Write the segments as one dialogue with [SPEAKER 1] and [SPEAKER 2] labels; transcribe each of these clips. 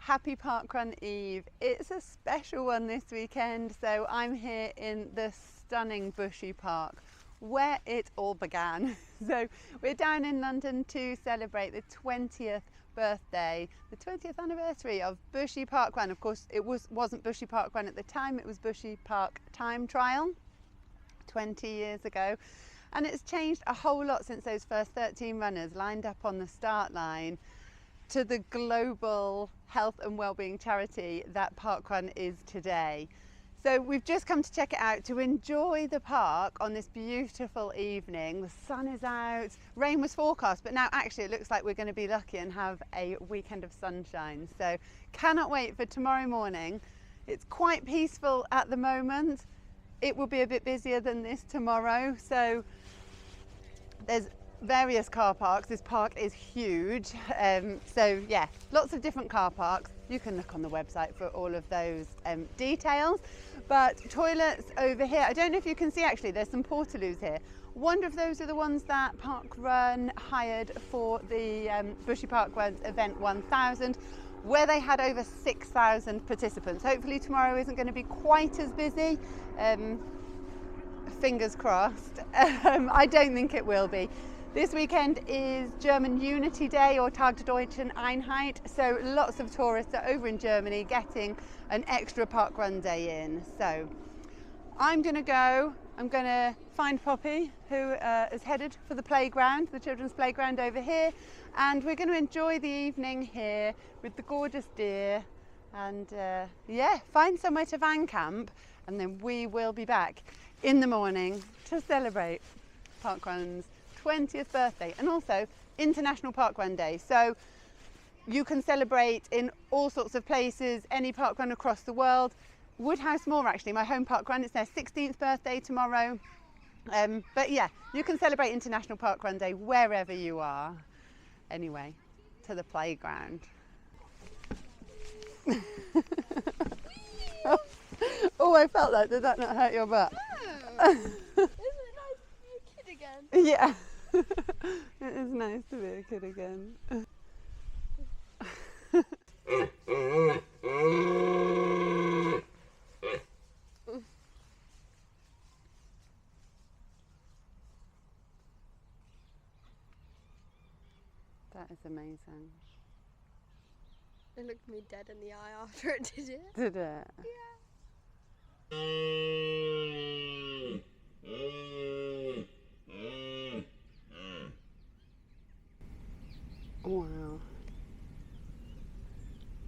[SPEAKER 1] Happy Parkrun Eve. It's a special one this weekend, so I'm here in the stunning Bushy Park where it all began. So we're down in London to celebrate the 20th birthday, the 20th anniversary of Bushy Parkrun. Of course, it wasn't Bushy Parkrun at the time, it was Bushy Park Time Trial 20 years ago. And it's changed a whole lot since those first 13 runners lined up on the start line to the global health and wellbeing charity that Parkrun is today. So we've just come to check it out to enjoy the park on this beautiful evening. The sun is out, rain was forecast, but now actually it looks like we're going to be lucky and have a weekend of sunshine. So cannot wait for tomorrow morning. It's quite peaceful at the moment. It will be a bit busier than this tomorrow. So there's various car parks. This park is huge. So yeah, lots of different car parks. You can look on the website for all of those details. But toilets over here, I don't know if you can see actually, there's some portaloos here. Wonder if those are the ones that Parkrun hired for the Bushy Parkrun event 1000, where they had over 6,000 participants. Hopefully tomorrow isn't going to be quite as busy. Fingers crossed. I don't think it will be. This weekend is German Unity Day, or Tag der Deutschen Einheit, so lots of tourists are over in Germany getting an extra parkrun day in. So I'm going to find Poppy, who is headed for the playground, the children's playground over here, and we're going to enjoy the evening here with the gorgeous deer and yeah, find somewhere to van camp, and then we will be back in the morning to celebrate Parkrun's 20th birthday and also International Parkrun Day. So you can celebrate in all sorts of places, any parkrun across the world. Woodhouse Moor, actually, my home parkrun, it's their 16th birthday tomorrow. But yeah, you can celebrate International Parkrun Day wherever you are. Anyway, to the playground. Oh, I felt that. Did that not hurt your butt?
[SPEAKER 2] No. Isn't it nice to be a kid again?
[SPEAKER 1] Yeah. It is nice to be a kid again. That is amazing.
[SPEAKER 2] It looked me dead in the eye after it did it.
[SPEAKER 1] Did it?
[SPEAKER 2] Yeah.
[SPEAKER 1] Wow.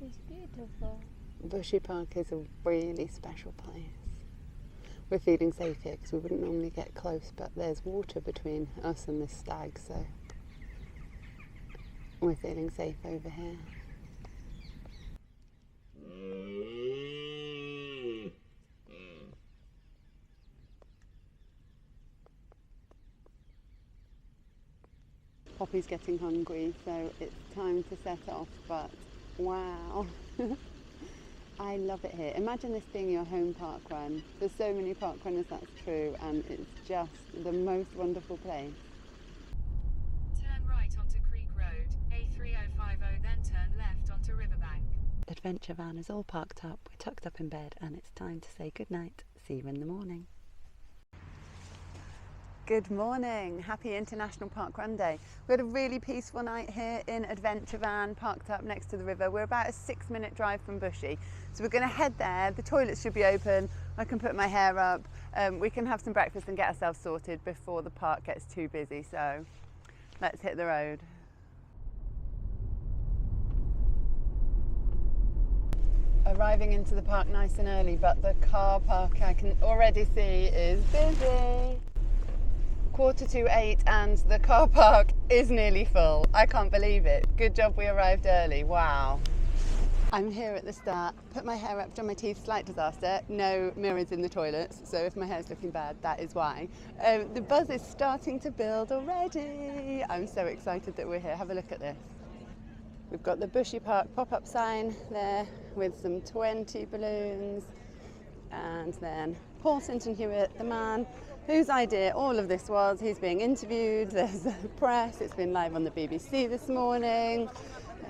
[SPEAKER 2] It's beautiful.
[SPEAKER 1] Bushy Park is a really special place. We're feeling safe here because we wouldn't normally get close, but there's water between us and this stag, so we're feeling safe over here. Poppy's getting hungry, so it's time to set off, but wow. I love it here. Imagine this being your home parkrun. There's so many parkrunners, that's true, and it's just the most wonderful place.
[SPEAKER 3] Turn right onto Creek Road, A3050, then turn left onto Riverbank.
[SPEAKER 1] Adventure van is all parked up, we're tucked up in bed, and it's time to say goodnight. See you in the morning. Good morning, happy International Parkrun Day. We had a really peaceful night here in Adventure Van, parked up next to the river. We're about a 6-minute drive from Bushy. So we're going to head there, the toilets should be open, I can put my hair up, we can have some breakfast and get ourselves sorted before the park gets too busy. So let's hit the road. Arriving into the park nice and early, but the car park I can already see is busy. 7:45 and the car park is nearly full. I can't believe it. Good job we arrived early. Wow. I'm here at the start. Put my hair up, done my teeth, slight disaster. No mirrors in the toilets, so if my hair's looking bad, that is why. The buzz is starting to build already. I'm so excited that we're here. Have a look at this. We've got the Bushy Park pop-up sign there with some 20 balloons. And then Paul Sinton Hewitt, the man whose idea all of this was, he's being interviewed. There's the press, it's been live on the BBC this morning.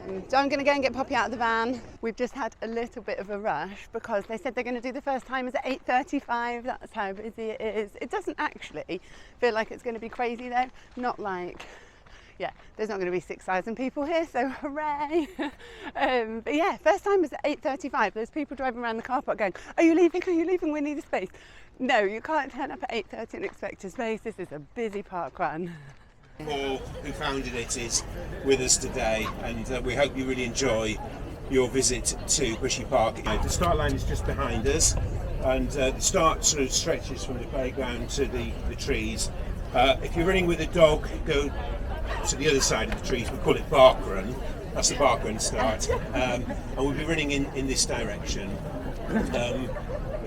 [SPEAKER 1] So I'm going to go and get Poppy out of the van. We've just had a little bit of a rush because they said they're going to do the first timers at 8:35. That's how busy it is. It doesn't actually feel like it's going to be crazy though. Not like, yeah, there's not going to be 6,000 people here, so hooray. But yeah, first timers at 8:35. There's people driving around the car park going, are you leaving? Are you leaving? We need a space. No, you can't turn up at 8:30 and expect a space. This is a busy park run.
[SPEAKER 4] Paul, who founded it, is with us today, and we hope you really enjoy your visit to Bushy Park. The start line is just behind us, and the start sort of stretches from the playground to the trees. If you're running with a dog, go to the other side of the trees. We call it parkrun. That's the parkrun start, and we'll be running in this direction.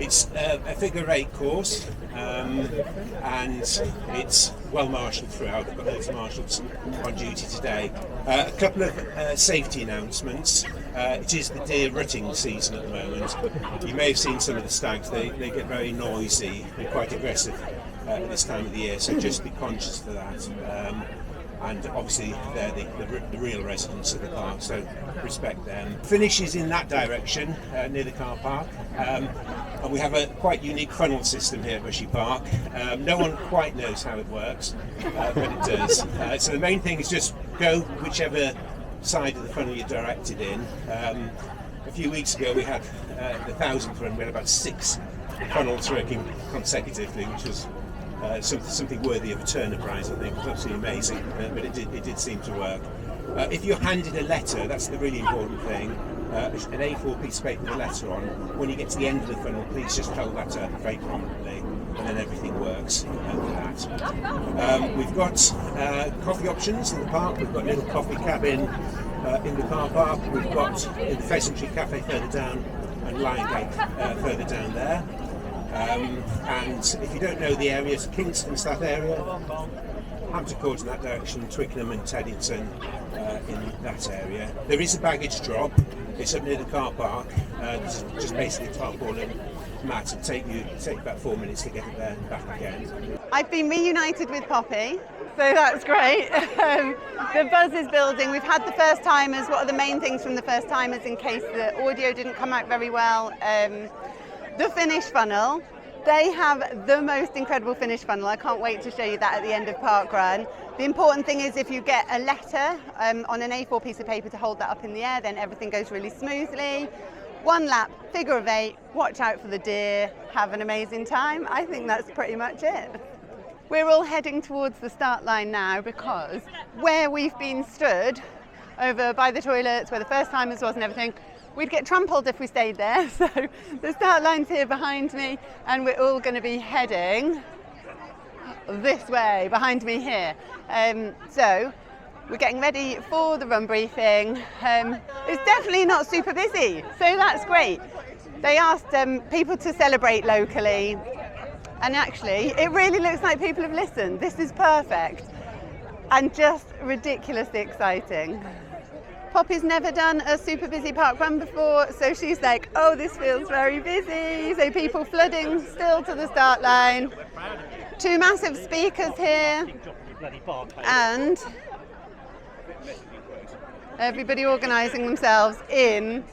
[SPEAKER 4] It's a figure 8 course, and it's well marshalled throughout. We've got loads of marshals on duty today. A couple of safety announcements. It is the deer rutting season at the moment. You may have seen some of the stags. They get very noisy and quite aggressive at this time of the year, so just be conscious of that. And obviously they're the real residents of the park, so respect them. Finish is in that direction, near the car park, and we have a quite unique funnel system here at Bushy Park. No one quite knows how it works, but it does. So the main thing is just go whichever side of the funnel you're directed in. A few weeks ago we had the 1,000th run. We had about 6 funnels working consecutively, which was something worthy of a Turner Prize, I think. It was absolutely amazing, but it did seem to work. If you're handed a letter, that's the really important thing, an A4 piece of paper with a letter on. When you get to the end of the funnel, please just hold that up very prominently, and then everything works for that. We've got coffee options in the park. We've got a little coffee cabin in the car park. We've got the Pheasantry Cafe further down and Lion Gate further down there. And if you don't know the areas, Kingston's that area, Hampton Court in that direction, Twickenham and Teddington in that area. There is a baggage drop. It's up near the car park. It's just basically a tarpaulin mat. It'll take you about 4 minutes to get it there and back again.
[SPEAKER 1] I've been reunited with Poppy, so that's great. The buzz is building. We've had the first timers. What are the main things from the first timers in case the audio didn't come out very well? The finish funnel. They have the most incredible finish funnel. I can't wait to show you that at the end of Parkrun. The important thing is if you get a letter on an A4 piece of paper to hold that up in the air, then everything goes really smoothly. 1 lap, figure of 8, watch out for the deer, have an amazing time. I think that's pretty much it. We're all heading towards the start line now because where we've been stood, over by the toilets, where the first timers was and everything, we'd get trampled if we stayed there. So the start line's here behind me, and we're all going to be heading this way, behind me here. So we're getting ready for the run briefing. It's definitely not super busy, so that's great. They asked people to celebrate locally, and actually it really looks like people have listened. This is perfect and just ridiculously exciting. Poppy's never done a super busy park run before, so she's like, oh, this feels very busy. So people flooding still to the start line. 2 massive speakers here, and everybody organising themselves in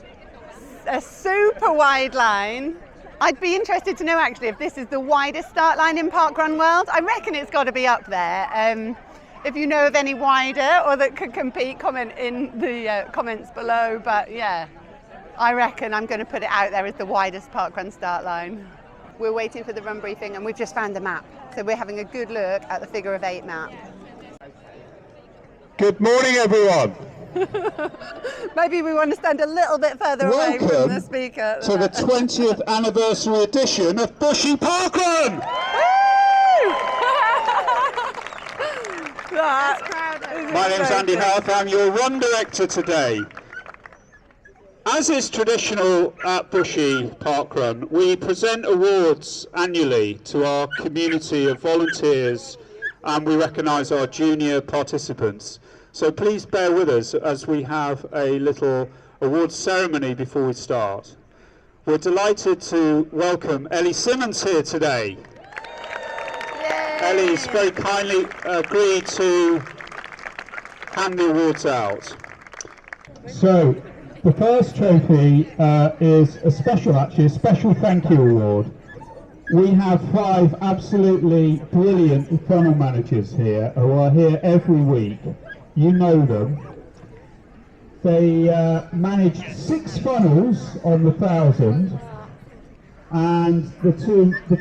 [SPEAKER 1] a super wide line. I'd be interested to know actually if this is the widest start line in Parkrun world. I reckon it's got to be up there. If you know of any wider or that could compete, comment in the comments below. But yeah, I reckon I'm going to put it out there as the widest parkrun start line. We're waiting for the run briefing and we've just found the map. So we're having a good look at the figure of 8 map.
[SPEAKER 5] Good morning, everyone.
[SPEAKER 1] Maybe we want to stand a little bit further away from the speaker.
[SPEAKER 5] To the 20th anniversary edition of Bushy Parkrun. My name's Andy Health, I'm your run director today. As is traditional at Bushy Parkrun, we present awards annually to our community of volunteers, and we recognise our junior participants. So please bear with us as we have a little awards ceremony before we start. We're delighted to welcome Ellie Simmons here today. Ellie's very kindly agreed to hand the awards out. So, the first trophy is a special thank you award. We have 5 absolutely brilliant funnel managers here who are here every week. You know them. They managed 6 funnels on the 1,000, and the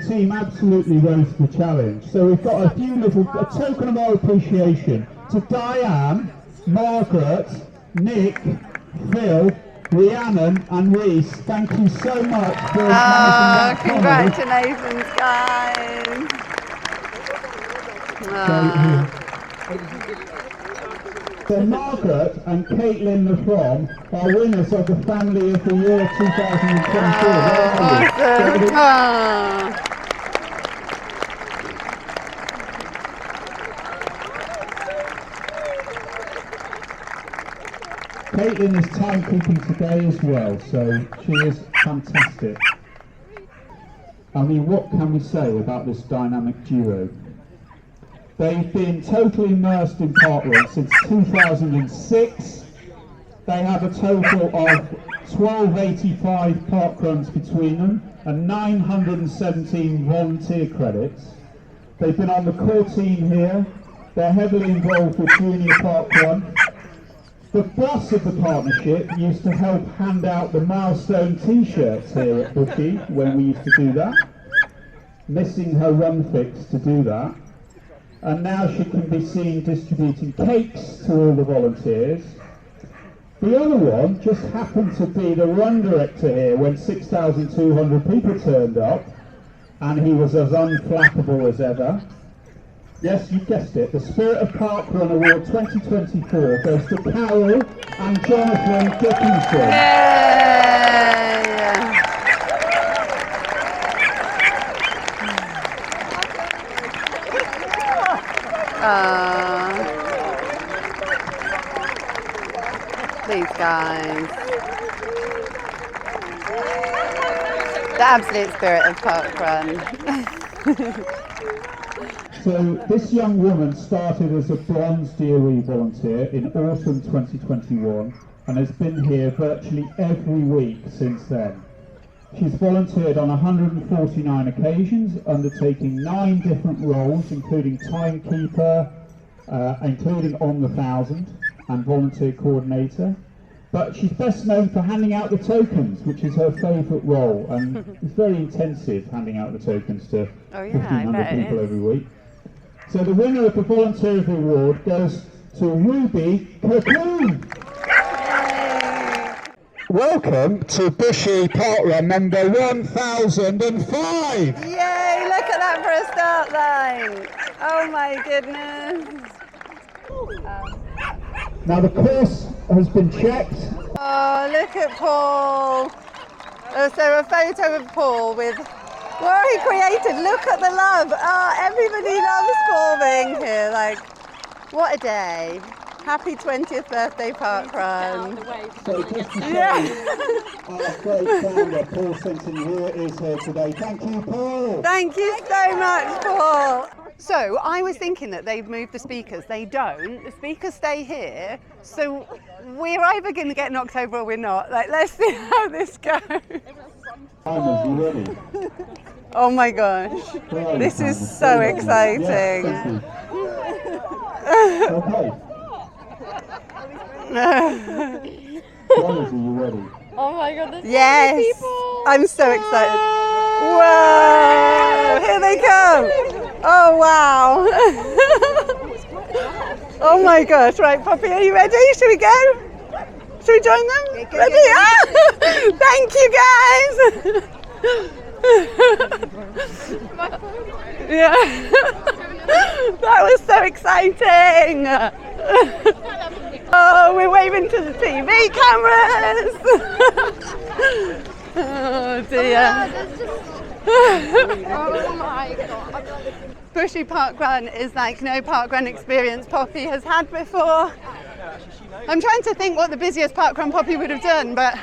[SPEAKER 5] team absolutely rose to the challenge. So we've got a token of our appreciation to Diane, Margaret, Nick, Phil, Rhiannon and Reese. Thank you so much for managing that
[SPEAKER 1] congratulations, guys.
[SPEAKER 5] So Margaret and Caitlin Lafrom are winners of the Family of the Year 2024.
[SPEAKER 1] Awesome.
[SPEAKER 5] Caitlin is timekeeping today as well, so she is fantastic. I mean, what can we say about this dynamic duo? They've been totally immersed in parkrun since 2006. They have a total of 1285 parkruns between them and 917 volunteer credits. They've been on the core team here. They're heavily involved with junior parkrun. The boss of the partnership used to help hand out the milestone t-shirts here at Bushy when we used to do that. Missing her run fix to do that. And now she can be seen distributing cakes to all the volunteers. The other one just happened to be the run director here when 6,200 people turned up, and he was as unflappable as ever. Yes, you guessed it, the Spirit of Parkrun Award 2024 goes to Carol and Jonathan Dickinson.
[SPEAKER 1] These guys. The absolute spirit of parkrun.
[SPEAKER 5] So this young woman started as a bronze DOE volunteer in autumn 2021 and has been here virtually every week since then. She's volunteered on 149 occasions, undertaking 9 different roles, including timekeeper, including on the 1,000, and volunteer coordinator. But she's best known for handing out the tokens, which is her favourite role, and it's very intensive handing out the tokens to 1,500 people every week. So the winner of the Volunteer of the Award goes to Ruby Cocoon. Welcome to Bushy Parkrun number 1005.
[SPEAKER 1] Yay, look at that for a start line. Oh my goodness.
[SPEAKER 5] Now the course has been checked.
[SPEAKER 1] Oh, look at Paul. Oh, so a photo of Paul with what he created. Look at the love. Oh, everybody loves Paul being here. Like, what a day. Happy 20th birthday, parkrun.
[SPEAKER 5] So just to say, our great founder, Paul Simpson, here is here today. Thank you, Paul.
[SPEAKER 1] Thank you so much, Paul. So I was thinking that they've moved the speakers. They don't. The speakers stay here. So we're either going to get knocked over or we're not. Like, let's see how this goes.
[SPEAKER 5] Simon, you ready?
[SPEAKER 1] Oh my gosh. This is so exciting.
[SPEAKER 5] Yes, okay. Are you ready?
[SPEAKER 2] Oh my god, there's
[SPEAKER 1] yes.
[SPEAKER 2] so many people.
[SPEAKER 1] I'm so excited. Whoa! Here they come. Oh wow. Oh my gosh, right, Poppy, are you ready? Should we go? Should we join them? Ready? Ah! Thank you guys. Yeah. That was so exciting. Oh, we're waving to the TV cameras. Oh dear.
[SPEAKER 2] Oh my god.
[SPEAKER 1] Bushy Parkrun is like no parkrun experience Poppy has had before. I'm trying to think what the busiest parkrun Poppy would have done, but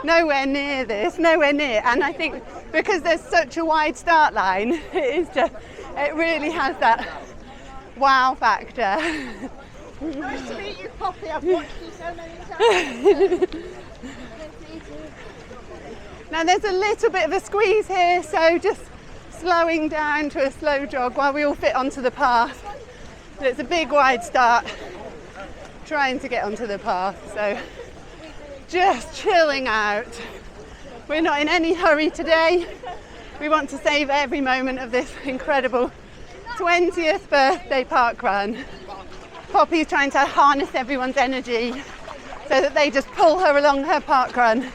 [SPEAKER 1] nowhere near this, nowhere near. And I think because there's such a wide start line, it really has that wow factor.
[SPEAKER 2] Nice to meet you, Poppy. I've watched you so many times.
[SPEAKER 1] Now there's a little bit of a squeeze here, so just slowing down to a slow jog while we all fit onto the path. But it's a big wide start, trying to get onto the path, so just chilling out. We're not in any hurry today. We want to save every moment of this incredible 20th birthday parkrun. Poppy's trying to harness everyone's energy so that they just pull her along her parkrun.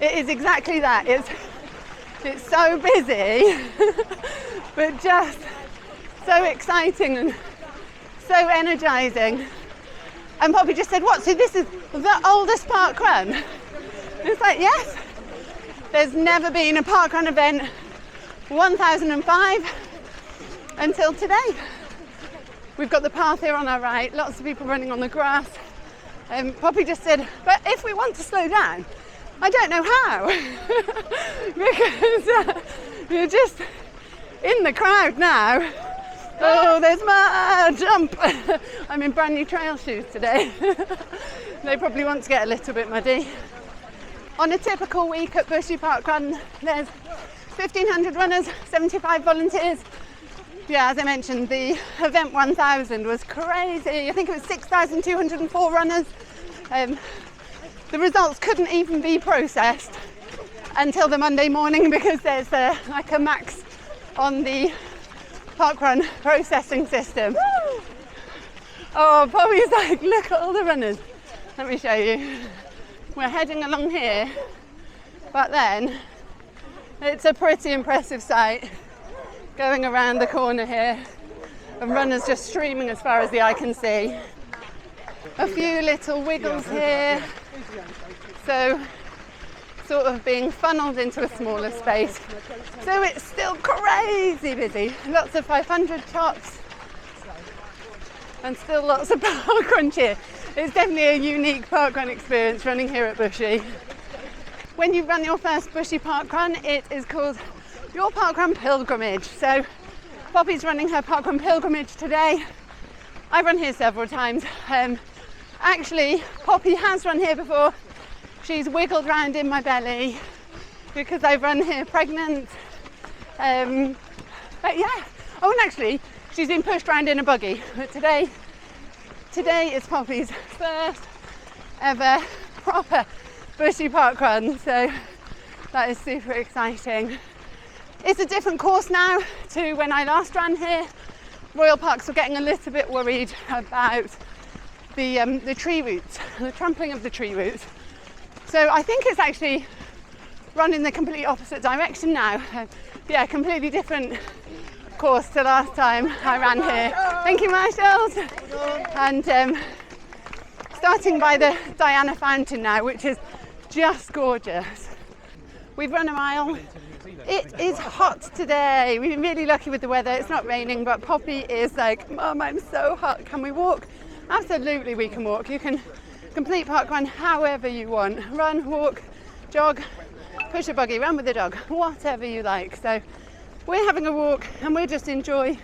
[SPEAKER 1] It is exactly that. It's so busy, but just so exciting and so energizing. And Poppy just said, what, so this is the oldest parkrun? And it's like, yes. There's never been a parkrun event 1005 until today. We've got the path here on our right, lots of people running on the grass. Poppy just said, but if we want to slow down, I don't know how, because you're just in the crowd now. Oh, there's my jump. I'm in brand new trail shoes today. They probably want to get a little bit muddy. On a typical week at Bushy Parkrun, there's 1,500 runners, 75 volunteers. Yeah, as I mentioned, the event 1000 was crazy. I think it was 6,204 runners. The results couldn't even be processed until the Monday morning because there's like a max on the parkrun processing system. Woo! Oh, Poppy's like, look at all the runners. Let me show you. We're heading along here, but then it's a pretty impressive sight going around the corner here and runners just streaming as far as the eye can see. A few little wiggles here, so sort of being funneled into a smaller space. So it's still crazy busy. Lots of 500 tops and still lots of parkrun cheer. It's definitely a unique parkrun experience running here at Bushy. When you run your first Bushy parkrun, it is called your parkrun pilgrimage. So Poppy's running her parkrun pilgrimage today. I've run here several times. Actually, Poppy has run here before. She's wiggled around in my belly because I've run here pregnant. But yeah, oh, and actually, she's been pushed around in a buggy. But today is Poppy's first ever proper Bushy parkrun, so that is super exciting. It's a different course now to when I last ran here. Royal Parks were getting a little bit worried about the tree roots, the trampling of the tree roots. So I think it's actually run in the complete opposite direction now. Yeah, completely different course to last time I ran here. Thank you, Marshall. And starting by the Diana Fountain now, which is just gorgeous. We've run a mile. It is hot today. We've been really lucky with the weather. It's not raining, but Poppy is like, Mum, I'm so hot. Can we walk? Absolutely, we can walk. You can complete parkrun however you want. Run, walk, jog, push a buggy, run with the dog, whatever you like. So we're having a walk and we just enjoy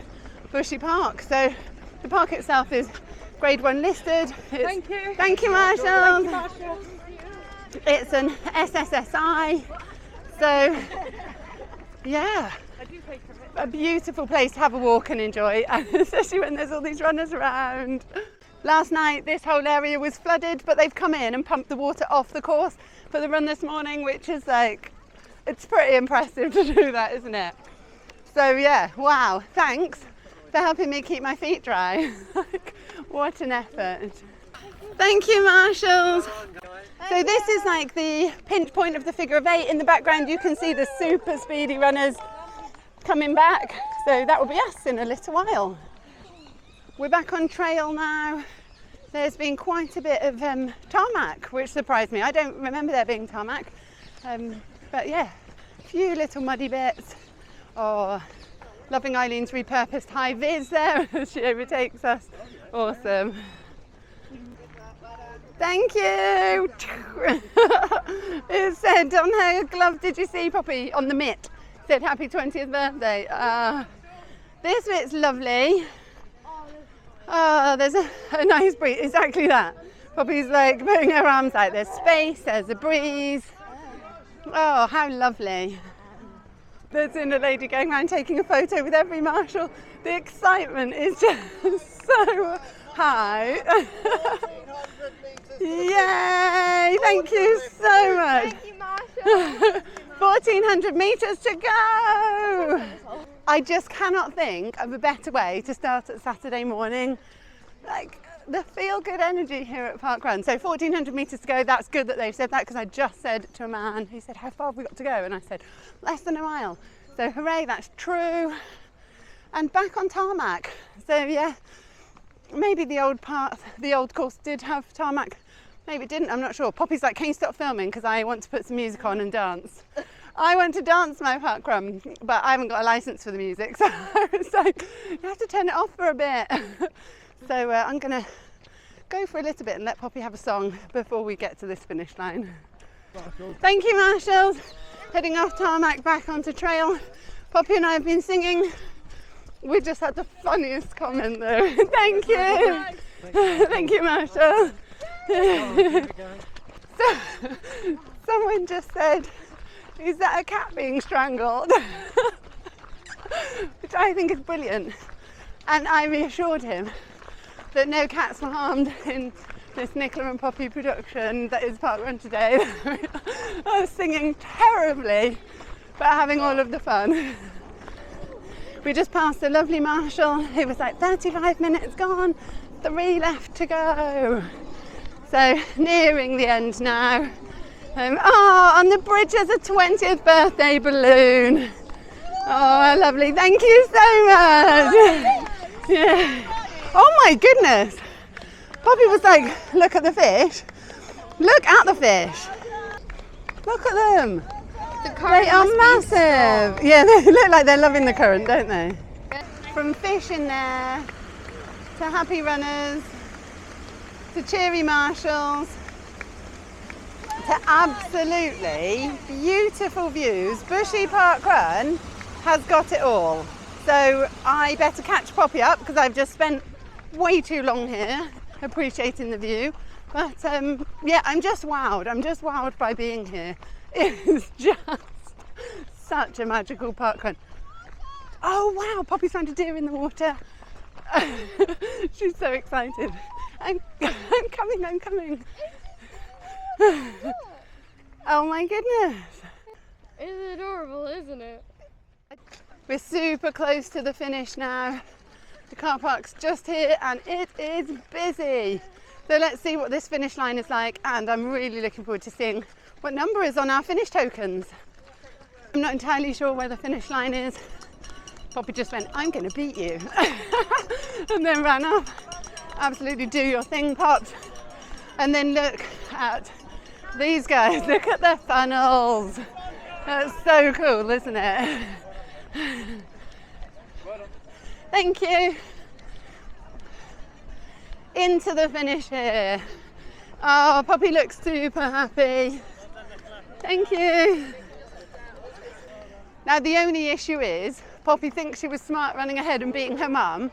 [SPEAKER 1] Bushy Park. So the park itself is grade 1 listed. Thank you. Thank you, Marshall. Thank you, Marshall. It's an SSSI. So yeah, a beautiful place to have a walk and enjoy, especially when there's all these runners around. Last night this whole area was flooded, but they've come in and pumped the water off the course for the run this morning, which is like, it's pretty impressive to do that, isn't it? So yeah, wow, thanks for helping me keep my feet dry. Like, what an effort. Thank you, Marshalls. So this is like the pinch point of the figure of 8. In the background you can see the super speedy runners coming back. So that will be us in a little while. We're back on trail now. There's been quite a bit of tarmac, which surprised me. I don't remember there being tarmac. But yeah, a few little muddy bits. Oh, loving Eileen's repurposed high vis there as she overtakes us. Awesome. Thank you. It said on her glove, did you see, Poppy, on the mitt, it said happy 20th birthday. This bit's lovely. Oh, there's a nice breeze, exactly that. Poppy's like putting her arms out, there's space, there's a breeze. Oh, how lovely. There's a lady going around taking a photo with every marshal. The excitement is just so high. Yay, thank you so much.
[SPEAKER 2] Thank you, Marshall.
[SPEAKER 1] 1400 metres to go. I just cannot think of a better way to start at Saturday morning. Like the feel-good energy here at Parkrun. So 1400 metres to go, that's good that they've said that, because I just said to a man, he said, how far have we got to go? And I said, less than a mile. So hooray, that's true. And back on tarmac. So yeah, maybe the old course did have tarmac. Maybe it didn't, I'm not sure. Poppy's like, can you stop filming? Because I want to put some music on and dance. I want to dance my parkrun, but I haven't got a licence for the music. So it's like, you have to turn it off for a bit. So I'm going to go for a little bit and let Poppy have a song before we get to this finish line. Thank you, marshals. Heading off tarmac back onto trail. Poppy and I have been singing. We just had the funniest comment though. Thank you. Thank you, Marshall. So, someone just said, is that a cat being strangled? Which I think is brilliant. And I reassured him that no cats were harmed in this Nicola and Poppy production that is Parkrun today. I was singing terribly, but having all of the fun. We just passed a lovely marshal. It was like 35 minutes gone, 3 left to go. So nearing the end now. On the bridge there's a 20th birthday balloon. Oh, lovely. Thank you so much. Yeah. Oh my goodness. Poppy was like, look at the fish. Look at the fish. Look at them. They are massive. Yeah, they look like they're loving the current, don't they? From fish in there to happy runners to cheery marshals to absolutely beautiful views. Bushy Parkrun has got it all. So I better catch Poppy up because I've just spent way too long here appreciating the view. But yeah, I'm just wowed. I'm just wowed by being here. It's just such a magical parkrun. Oh wow, Poppy's found a deer in the water. She's so excited. I'm coming. Oh my goodness.
[SPEAKER 2] It's adorable, isn't it?
[SPEAKER 1] We're super close to the finish now. The car park's just here and it is busy. So let's see what this finish line is like, and I'm really looking forward to seeing what number is on our finish tokens. I'm not entirely sure where the finish line is. Poppy just went, I'm going to beat you. And then ran off. Absolutely do your thing, Pops. And then look at these guys. Look at their funnels. That's so cool, isn't it? Thank you. Into the finish here. Oh, Poppy looks super happy. Thank you. Now the only issue is Poppy thinks she was smart running ahead and beating her mum.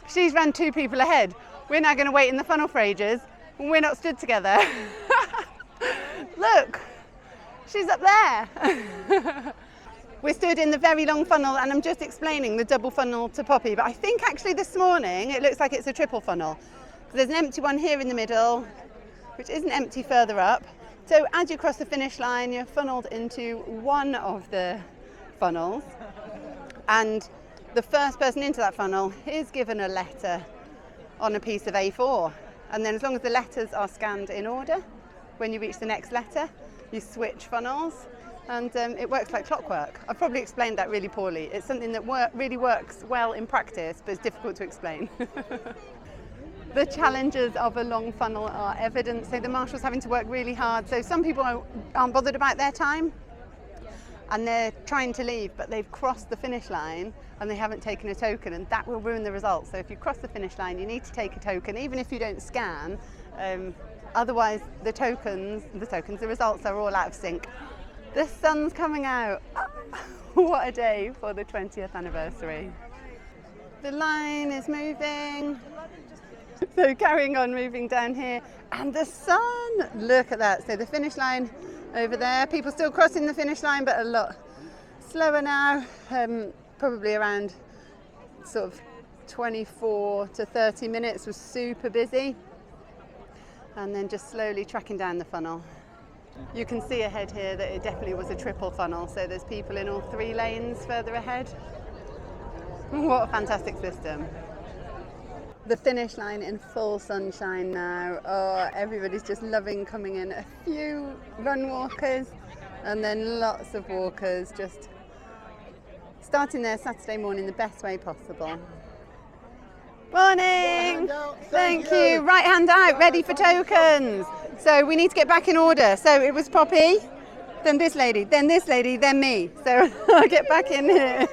[SPEAKER 1] She's run 2 people ahead. We're now going to wait in the funnel for ages and we're not stood together. Look, she's up there. We're stood in the very long funnel and I'm just explaining the double funnel to Poppy, but I think actually this morning it looks like it's a triple funnel. There's an empty one here in the middle, which isn't empty further up. So as you cross the finish line, you're funneled into one of the funnels, and the first person into that funnel is given a letter on a piece of A4. And then as long as the letters are scanned in order, when you reach the next letter, you switch funnels, and it works like clockwork. I've probably explained that really poorly. It's something that really works well in practice, but it's difficult to explain. The challenges of a long funnel are evident, so the marshal's having to work really hard. So some people aren't bothered about their time and they're trying to leave, but they've crossed the finish line and they haven't taken a token, and that will ruin the results. So if you cross the finish line, you need to take a token, even if you don't scan. Otherwise, the results are all out of sync. The sun's coming out. What a day for the 20th anniversary. The line is moving. So carrying on, moving down here, and the sun, look at that. So the finish line over there, people still crossing the finish line, but a lot slower now, probably around sort of 24 to 30 minutes, was super busy. And then just slowly tracking down the funnel. You can see ahead here that it definitely was a triple funnel, so there's people in all 3 lanes further ahead. What a fantastic system. The finish line in full sunshine now. Oh, everybody's just loving coming in. A few run walkers and then lots of walkers just starting their Saturday morning the best way possible. Morning! Thank you. Right hand out, ready for tokens. So we need to get back in order. So it was Poppy, then this lady, then this lady, then me. So I'll get back in here.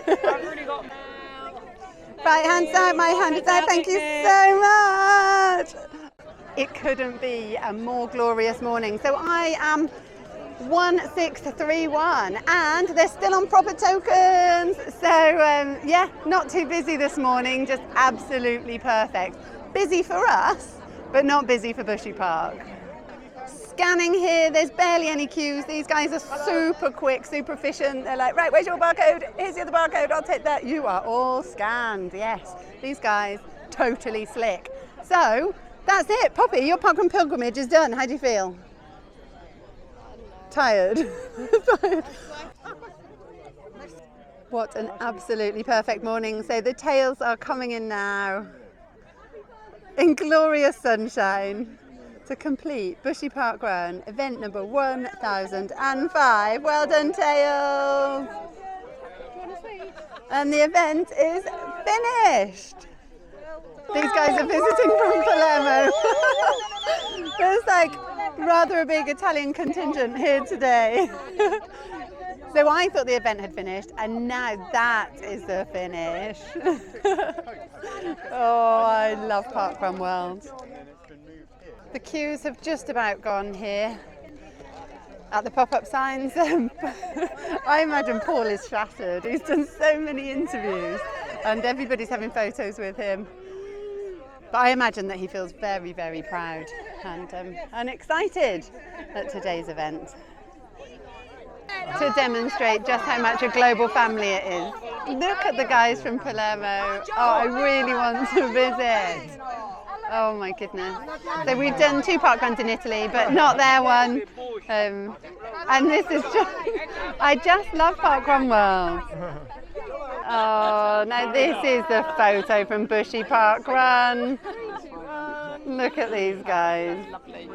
[SPEAKER 1] Right hand's out, my hand is out. Thank you so much. It couldn't be a more glorious morning. So I am 1631 and they're still on proper tokens. So yeah, not too busy this morning, just absolutely perfect. Busy for us, but not busy for Bushy Park. Scanning here, there's barely any queues. These guys are super quick, super efficient. They're like, right, where's your barcode? Here's the other barcode, I'll take that. You are all scanned, yes. These guys, totally slick. So, that's it. Poppy, your parkrun pilgrimage is done. How do you feel? Tired? Tired. What an absolutely perfect morning. So the tails are coming in now in glorious sunshine to complete Bushy Park Run, event number 1005. Well done, Tails! And the event is finished. These guys are visiting from Palermo. There's like rather a big Italian contingent here today. So I thought the event had finished, and now that is the finish. Oh, I love Parkrun World. The queues have just about gone here at the pop-up signs. I imagine Paul is shattered. He's done so many interviews and everybody's having photos with him. But I imagine that he feels very, very proud and excited at today's event to demonstrate just how much a global family it is. Look at the guys from Palermo. Oh, I really want to visit. Oh my goodness. So we've done 2 park runs in Italy, but not their one. And this is just, I just love Parkrun World. Oh, now this is the photo from Bushy Park Run. Look at these guys.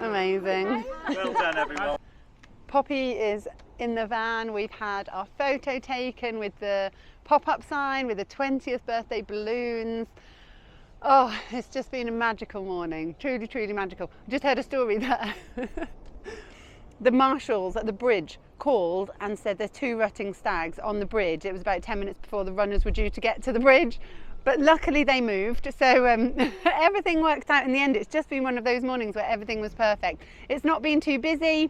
[SPEAKER 1] Amazing.
[SPEAKER 6] Well done, everyone.
[SPEAKER 1] Poppy is in the van. We've had our photo taken with the pop-up sign, with the 20th birthday balloons. Oh, it's just been a magical morning. Truly, truly magical. I just heard a story that the marshals at the bridge called and said there's 2 rutting stags on the bridge. It was about 10 minutes before the runners were due to get to the bridge, but luckily they moved, so everything worked out in the end. It's just been one of those mornings where everything was perfect. It's not been too busy,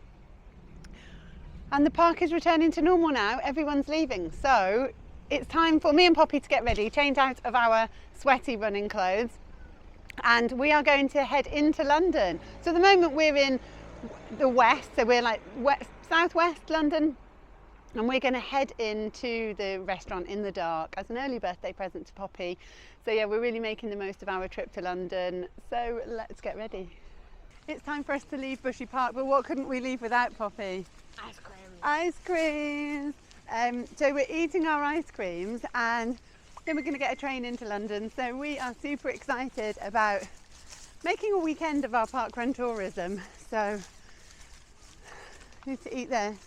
[SPEAKER 1] and the park is returning to normal now. Everyone's leaving, so it's time for me and Poppy to get ready, change out of our sweaty running clothes, and we are going to head into London. So at the moment we're in the west, so we're like southwest London, and we're going to head into the restaurant in the dark as an early birthday present to Poppy. So yeah, we're really making the most of our trip to London, so let's get ready. It's time for us to leave Bushy Park, but what couldn't we leave without, Poppy?
[SPEAKER 2] Ice cream.
[SPEAKER 1] Ice creams. So we're eating our ice creams and then we're going to get a train into London, so we are super excited about making a weekend of our parkrun tourism. So I need to eat this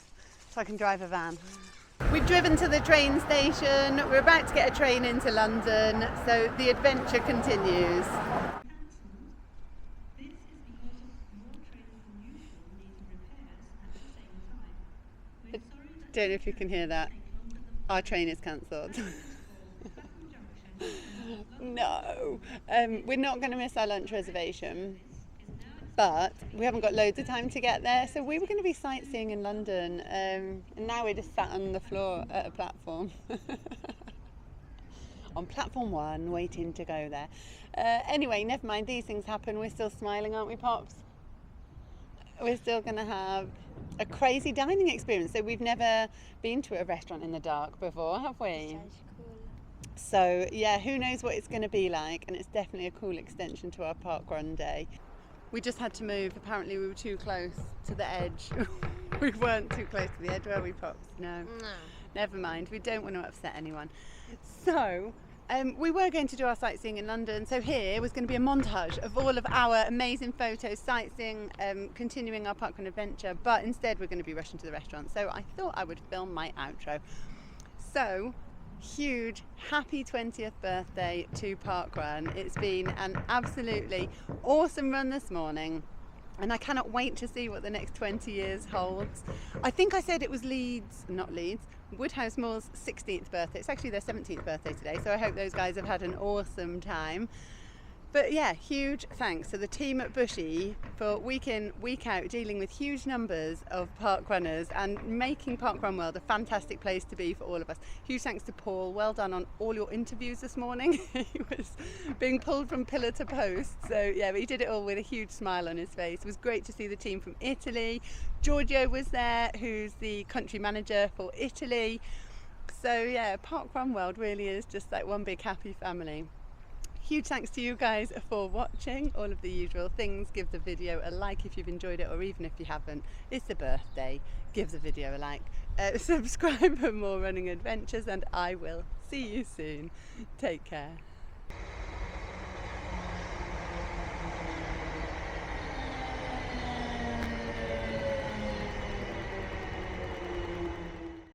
[SPEAKER 1] so I can drive a van. We've driven to the train station, we're about to get a train into London, so the adventure continues. I don't know if you can hear that. Our train is cancelled. No, we're not going to miss our lunch reservation, but we haven't got loads of time to get there, so we were going to be sightseeing in London, and now we're just sat on the floor at a platform. on platform 1 waiting to go there. Anyway, never mind, these things happen. We're still smiling, aren't we, Pops? We're still going to have a crazy dining experience. So we've never been to a restaurant in the dark before, have we?
[SPEAKER 2] Sounds cool.
[SPEAKER 1] So yeah, who knows what it's going to be like, and it's definitely a cool extension to our parkrunday. We just had to move. Apparently we were too close to the edge. We weren't too close to the edge, were we, Pops? No. Never mind. We don't want to upset anyone. So we were going to do our sightseeing in London, so here was going to be a montage of all of our amazing photos, sightseeing, continuing our parkrun adventure, but instead we're going to be rushing to the restaurant. So I thought I would film my outro. So, huge happy 20th birthday to parkrun. It's been an absolutely awesome run this morning, and I cannot wait to see what the next 20 years holds. I think I said it was Woodhouse Moore's 16th birthday. It's actually their 17th birthday today, so I hope those guys have had an awesome time. But yeah, huge thanks to the team at Bushy for week in, week out dealing with huge numbers of parkrunners and making Parkrun World a fantastic place to be for all of us. Huge thanks to Paul. Well done on all your interviews this morning. He was being pulled from pillar to post. So yeah, but he did it all with a huge smile on his face. It was great to see the team from Italy. Giorgio was there, who's the country manager for Italy. So yeah, Parkrun World really is just like one big happy family. Huge thanks to you guys for watching. All of the usual things. Give the video a like if you've enjoyed it, or even if you haven't. It's a birthday. Give the video a like. Subscribe for more running adventures, and I will see you soon. Take care.